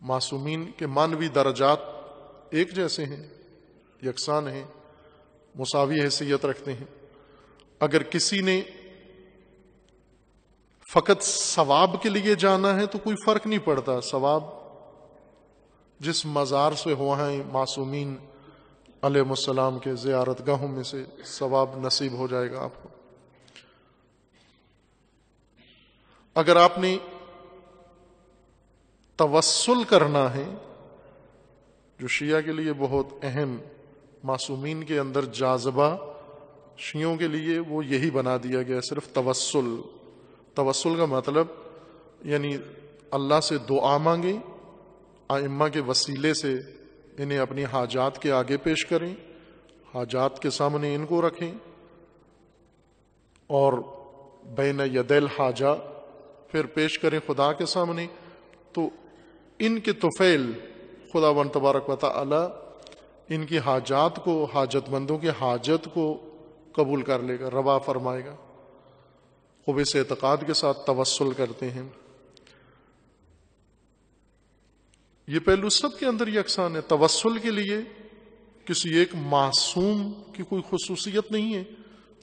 معصومین کے معنوی درجات ایک جیسے ہیں، یکساں ہیں، مساوی حیثیت رکھتے ہیں۔ اگر کسی نے فقط ثواب کے لیے جانا ہے تو کوئی فرق نہیں پڑتا، ثواب جس مزار سے ہوا ہے معصومین علیہ السلام کے زیارت گاہوں میں سے ثواب نصیب ہو جائے گا آپ کو۔ اگر آپ نے توسل کرنا ہے، جو شیعہ کے لیے بہت اہم، معصومین کے اندر جاذبہ شیعوں کے لیے وہ یہی بنا دیا گیا، صرف توسل۔ توسل کا مطلب یعنی اللہ سے دعا مانگیں، ائمہ کے وسیلے سے انہیں اپنی حاجات کے آگے پیش کریں، حاجات کے سامنے ان کو رکھیں، اور بین ید الحاجہ پھر پیش کریں خدا کے سامنے، تو ان کے طفیل خداوند تبارک و تعالی ان کی حاجات کو، حاجت مندوں کی حاجت کو قبول کر لے گا، روا فرمائے گا۔ خوب اس اعتقاد کے ساتھ توسل کرتے ہیں۔ یہ پہلو سب کے اندر یکساں ہے۔ توسل کے لیے کسی ایک معصوم کی کوئی خصوصیت نہیں ہے،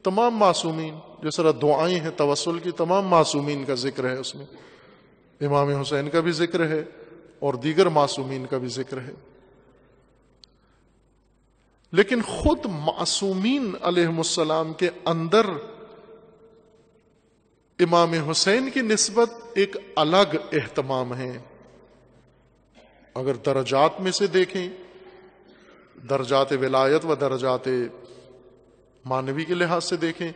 تمام معصومین، جس طرح دعائیں ہیں توسل کی، تمام معصومین کا ذکر ہے، اس میں امام حسین کا بھی ذکر ہے اور دیگر معصومین کا بھی ذکر ہے۔ لیکن خود معصومین علیہ السلام کے اندر امام حسین کی نسبت ایک الگ اہتمام ہے۔ اگر درجات میں سے دیکھیں، درجات ولایت و درجات معنوی کے لحاظ سے دیکھیں،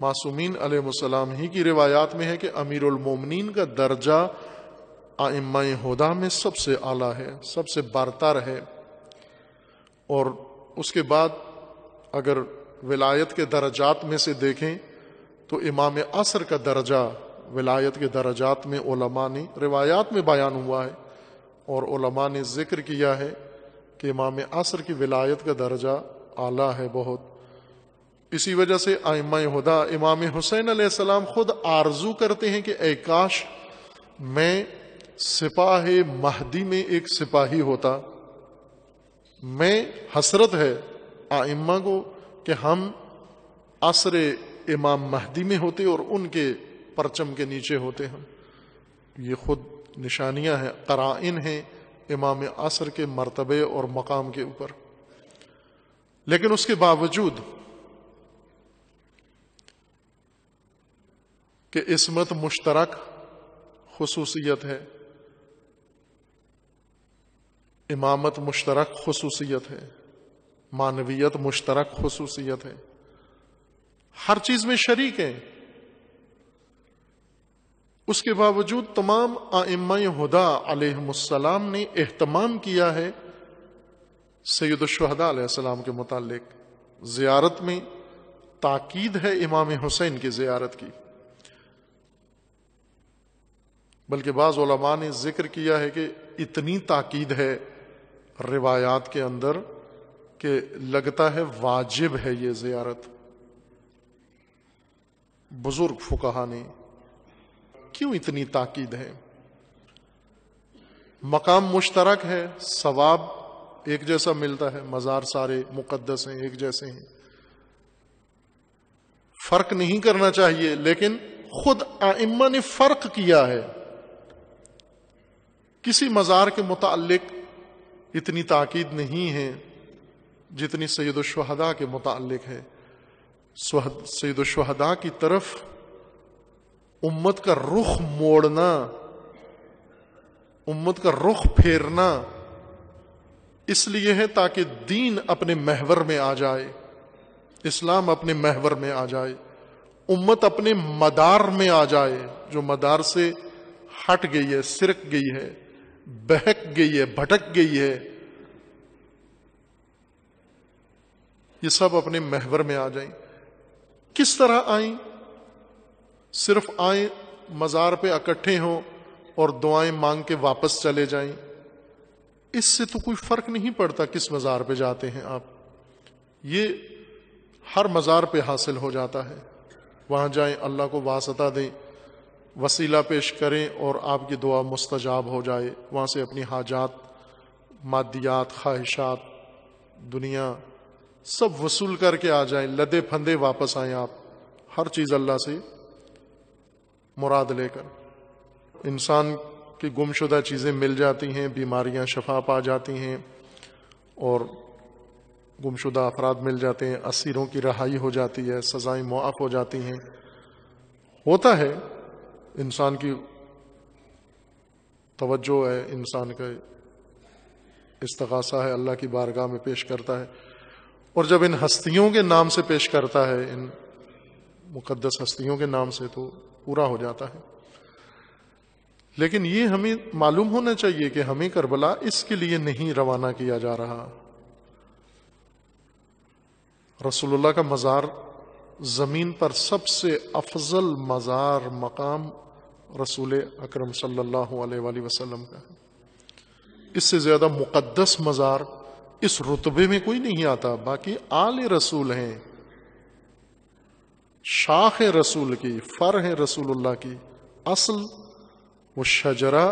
معصومین علیہ السلام ہی کی روایات میں ہے کہ امیر المومنین کا درجہ ائمہ ہدی میں سب سے اعلیٰ ہے، سب سے برتر ہے۔ اور اس کے بعد اگر ولایت کے درجات میں سے دیکھیں تو امام عصر کا درجہ ولایت کے درجات میں علماء نے روایات میں بیان ہوا ہے، اور علماء نے ذکر کیا ہے کہ امام عصر کی ولایت کا درجہ اعلیٰ ہے بہت۔ اسی وجہ سے ائمہ ہدی، امام حسین علیہ السلام خود آرزو کرتے ہیں کہ اے کاش میں سپاہ مہدی میں ایک سپاہی ہوتا۔ میں حسرت ہے ائمہ کو کہ ہم عصر امام مہدی میں ہوتے اور ان کے پرچم کے نیچے ہوتے ہم۔ یہ خود نشانیاں ہیں، قرائن ہیں امام عصر کے مرتبے اور مقام کے اوپر۔ لیکن اس کے باوجود کہ عصمت مشترک خصوصیت ہے، امامت مشترک خصوصیت ہے، معنویت مشترک خصوصیت ہے، ہر چیز میں شریک ہیں، اس کے باوجود تمام ائمہ ہدی علیہ السلام نے اہتمام کیا ہے سید الشہداء علیہ السلام کے متعلق۔ زیارت میں تاکید ہے امام حسین کی زیارت کی، بلکہ بعض علماء نے ذکر کیا ہے کہ اتنی تاکید ہے روایات کے اندر کہ لگتا ہے واجب ہے یہ زیارت۔ بزرگ فقہا نے کیوں اتنی تاکید ہے؟ مقام مشترک ہے، ثواب ایک جیسا ملتا ہے، مزار سارے مقدس ہیں، ایک جیسے ہیں، فرق نہیں کرنا چاہیے، لیکن خود ائمہ نے فرق کیا ہے۔ کسی مزار کے متعلق اتنی تاکید نہیں ہے جتنی سید الشہداء کے متعلق ہے۔ سید الشہداء کی طرف امت کا رخ موڑنا، امت کا رخ پھیرنا اس لیے ہے تاکہ دین اپنے محور میں آ جائے، اسلام اپنے محور میں آ جائے، امت اپنے مدار میں آ جائے، جو مدار سے ہٹ گئی ہے، سرک گئی ہے، بہک گئی ہے، بھٹک گئی ہے، یہ سب اپنے محور میں آ جائیں۔ کس طرح آئیں؟ صرف آئیں مزار پہ اکٹھے ہوں اور دعائیں مانگ کے واپس چلے جائیں، اس سے تو کوئی فرق نہیں پڑتا کس مزار پہ جاتے ہیں آپ، یہ ہر مزار پہ حاصل ہو جاتا ہے۔ وہاں جائیں، اللہ کو واسطہ دیں وسیلہ پیش کریں اور آپ کی دعا مستجاب ہو جائے، وہاں سے اپنی حاجات، مادیات، خواہشات، دنیا سب وصول کر کے آ جائیں، لدے پھندے واپس آئیں، آپ ہر چیز اللہ سے مراد لے کر۔ انسان کی گمشدہ چیزیں مل جاتی ہیں، بیماریاں شفا پا جاتی ہیں، اور گمشدہ افراد مل جاتے ہیں، اسیروں کی رہائی ہو جاتی ہے، سزائیں معاف ہو جاتی ہیں۔ ہوتا ہے انسان کی توجہ ہے، انسان کا استغاثہ ہے، اللہ کی بارگاہ میں پیش کرتا ہے، اور جب ان ہستیوں کے نام سے پیش کرتا ہے، ان مقدس ہستیوں کے نام سے، تو پورا ہو جاتا ہے۔ لیکن یہ ہمیں معلوم ہونا چاہیے کہ ہمیں کربلا اس کے لیے نہیں روانہ کیا جا رہا۔ رسول اللہ کا مزار زمین پر سب سے افضل مزار مقام رسول اکرم صلی اللہ علیہ وآلہ وسلم کا ہے۔ اس سے زیادہ مقدس مزار اس رتبے میں کوئی نہیں آتا۔ باقی آل رسول ہیں، شاخ رسول کی، فر ہے رسول اللہ کی، اصل وہ شجرہ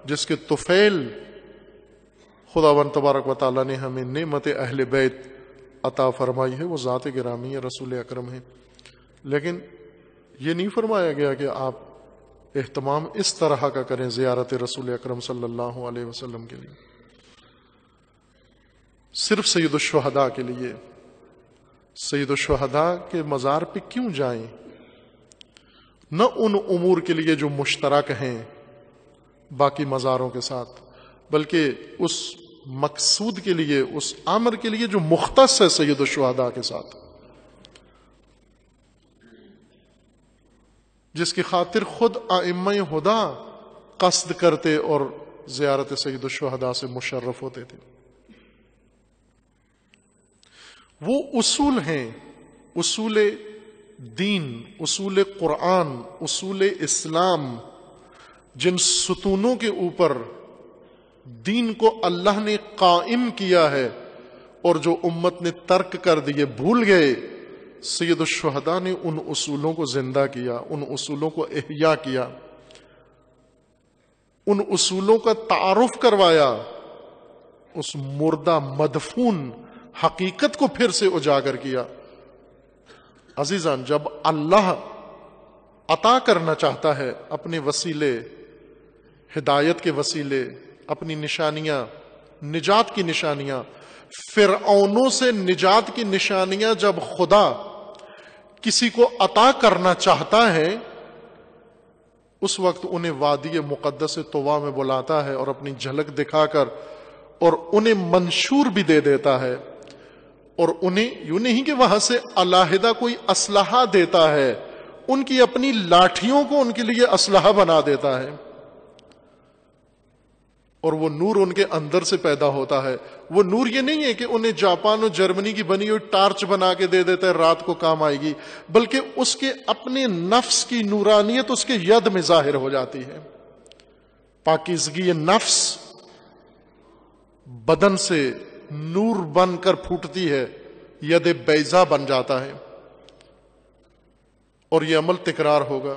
جس کے طفیل خداوند تبارک و تعالیٰ نے ہمیں نعمت اہل بیت عطا فرمائی ہے، وہ ذات گرامی ہے، رسول اکرم ہے۔ لیکن یہ نہیں فرمایا گیا کہ آپ اہتمام اس طرح کا کریں زیارت رسول اکرم صلی اللہ علیہ وسلم کے لیے، صرف سید الشہداء کے لیے۔ سید الشہداء کے مزار پہ کیوں جائیں؟ نہ ان امور کے لیے جو مشترک ہیں باقی مزاروں کے ساتھ، بلکہ اس مقصود کے لیے، اس امر کے لیے جو مختص ہے سید الشہداء کے ساتھ، جس کی خاطر خود ائمہ ہدا قصد کرتے اور زیارت سید الشہداء سے مشرف ہوتے تھے۔ وہ اصول ہیں، اصول دین، اصول قرآن، اصول اسلام، جن ستونوں کے اوپر دین کو اللہ نے قائم کیا ہے اور جو امت نے ترک کر دیے، بھول گئے، سید الشہداء نے ان اصولوں کو زندہ کیا، ان اصولوں کو احیاء کیا، ان اصولوں کا تعارف کروایا، اس مردہ مدفون حقیقت کو پھر سے اجاگر کیا۔ عزیزان، جب اللہ عطا کرنا چاہتا ہے اپنے وسیلے، ہدایت کے وسیلے، اپنی نشانیاں، نجات کی نشانیاں، فرعونوں سے نجات کی نشانیاں جب خدا کسی کو عطا کرنا چاہتا ہے، اس وقت انہیں وادی مقدس طوا میں بلاتا ہے اور اپنی جھلک دکھا کر اور انہیں منشور بھی دے دیتا ہے، اور انہیں یوں نہیں کہ وہاں سے علیحدہ کوئی اسلحہ دیتا ہے، ان کی اپنی لاٹھیوں کو ان کے لیے اسلحہ بنا دیتا ہے، اور وہ نور ان کے اندر سے پیدا ہوتا ہے۔ وہ نور یہ نہیں ہے کہ انہیں جاپان اور جرمنی کی بنی ہوئی ٹارچ بنا کے دے دیتا ہے، رات کو کام آئے گی، بلکہ اس کے اپنے نفس کی نورانیت اس کے ید میں ظاہر ہو جاتی ہے۔ پاکیزگی نفس بدن سے نور بن کر پھوٹتی ہے، ید بیضا بن جاتا ہے، اور یہ عمل تکرار ہوگا۔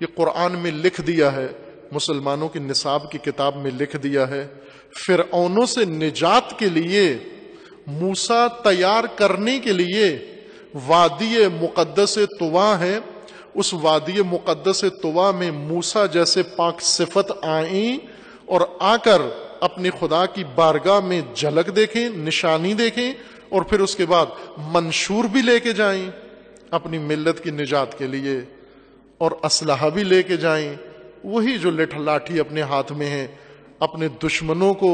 یہ قرآن میں لکھ دیا ہے، مسلمانوں کی نصاب کی کتاب میں لکھ دیا ہے۔ فرعونوں سے نجات کے لیے، موسیٰ تیار کرنے کے لیے وادی مقدس طوا ہے، اس وادی مقدس طوا میں موسیٰ جیسے پاک صفت آئیں اور آ کر اپنے خدا کی بارگاہ میں جھلک دیکھیں، نشانی دیکھیں، اور پھر اس کے بعد منشور بھی لے کے جائیں اپنی ملت کی نجات کے لیے، اور اسلحہ بھی لے کے جائیں، وہی جو لاٹھی اپنے ہاتھ میں ہے، اپنے دشمنوں کو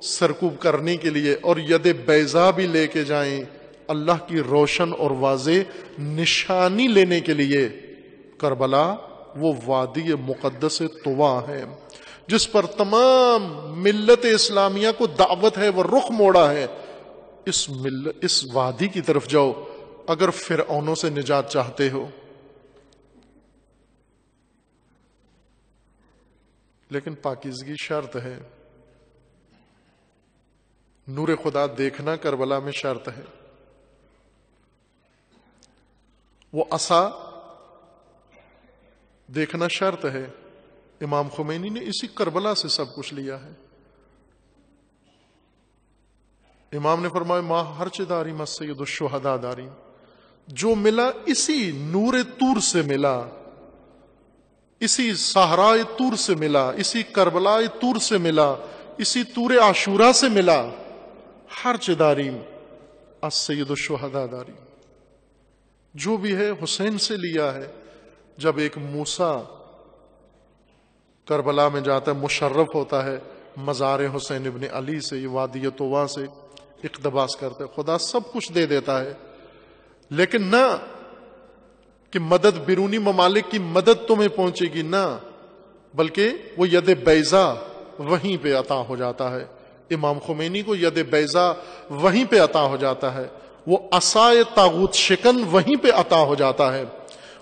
سرکوب کرنے کے لیے، اور ید بیضا بھی لے کے جائیں، اللہ کی روشن اور واضح نشانی لینے کے لیے۔ کربلا وہ وادی مقدس طوا ہے جس پر تمام ملت اسلامیہ کو دعوت ہے، وہ رخ موڑا ہے، اس وادی کی طرف جاؤ اگر فرعونوں سے نجات چاہتے ہو۔ لیکن پاکیزگی شرط ہے، نور خدا دیکھنا کربلا میں شرط ہے۔ وہ عصا دیکھنا شرط ہے. امام خمینی نے اسی کربلا سے سب کچھ لیا ہے. امام نے فرمایا ما ہرچ داری سید الشہداء داری، جو ملا اسی نور طور سے ملا، اسی صحرائے طور سے ملا، اسی کربلائے طور سے ملا، اسی طور عاشورہ سے ملا. ہرچ داری السید الشہداء داری، جو بھی ہے حسین سے لیا ہے. جب ایک موسیٰ کربلا میں جاتا ہے، مشرف ہوتا ہے مزار حسین ابن علی سے، یہ وادی طویٰ سے اقتباس کرتے، خدا سب کچھ دے دیتا ہے، لیکن نہ کہ مدد بیرونی ممالک کی مدد تمہیں پہنچے گی، نہ، بلکہ وہ ید بیضا وہیں پہ عطا ہو جاتا ہے. امام خمینی کو ید بیضا وہیں پہ عطا ہو جاتا ہے، وہ عصائے طاغوت شکن وہیں پہ عطا ہو جاتا ہے.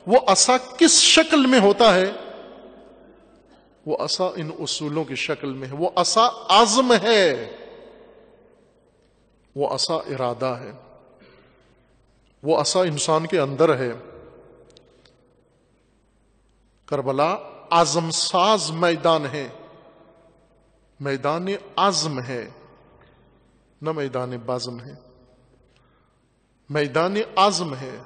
وہ عصا کس شکل میں ہوتا ہے؟ وہ عصا ان اصولوں کی شکل میں ہے. وہ عصا عزم ہے، وہ عصا ارادہ ہے، وہ عصا انسان کے اندر ہے. کربلا عزم ساز میدان ہے، میدان عزم ہے، نہ میدان بزم ہے، میدان عزم ہے.